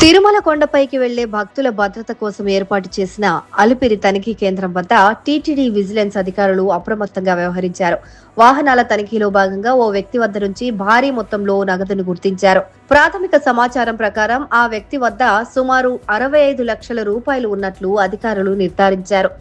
తిరుమల కొండపైకి వెళ్లే భక్తుల భద్రత కోసం ఏర్పాటు చేసిన అలిపిరి తనిఖీ కేంద్రం వద్ద టీటీడీ విజిలెన్స్ అధికారులు అప్రమత్తంగా వ్యవహరించారు. వాహనాల తనిఖీలో భాగంగా ఓ వ్యక్తి వద్ద నుంచి భారీ మొత్తంలో నగదును గుర్తించారు. ప్రాథమిక సమాచారం ప్రకారం ఆ వ్యక్తి వద్ద సుమారు 65 లక్షల రూపాయలు ఉన్నట్లు అధికారులు నిర్ధారించారు.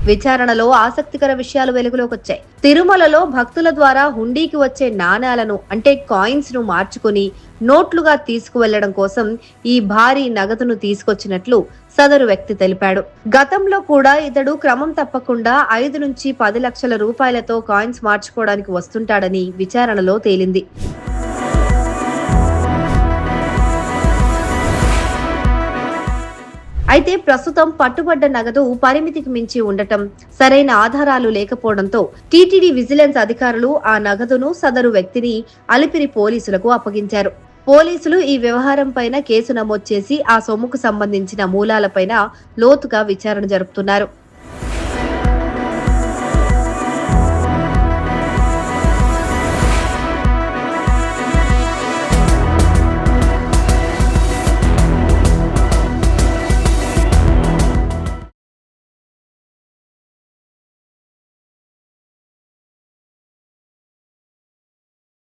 విచారణలో ఆసక్తికర విషయాలు వెలుగులోకొచ్చాయి. తిరుమలలో భక్తుల ద్వారా హుండీకి వచ్చే నాణేలను అంటే కాయిన్స్ ను మార్చుకుని నోట్లుగా తీసుకువెళ్లడం కోసం ఈ భారీ నగదును తీసుకొచ్చినట్లు సదరు వ్యక్తి తెలిపాడు. గతంలో కూడా ఇతడు క్రమం తప్పకుండా 5 నుంచి 10 లక్షల రూపాయలతో కాయిన్స్ మార్చుకోవడానికి వస్తుంటాడని విచారణలో తేలింది. అయితే ప్రస్తుతం పట్టుబడ్డ నగదు పరిమితికి మించి ఉండటం, సరైన ఆధారాలు లేకపోవడంతో టీటీడీ విజిలెన్స్ అధికారులు ఆ నగదును సదరు వ్యక్తిని అలిపిరి పోలీసులకు అప్పగించారు. పోలీసులు ఈ వ్యవహారం పైన కేసు నమోదు చేసి ఆ సొమ్ముకు సంబంధించిన మూలాలపైన లోతుగా విచారణ జరుపుతున్నారు.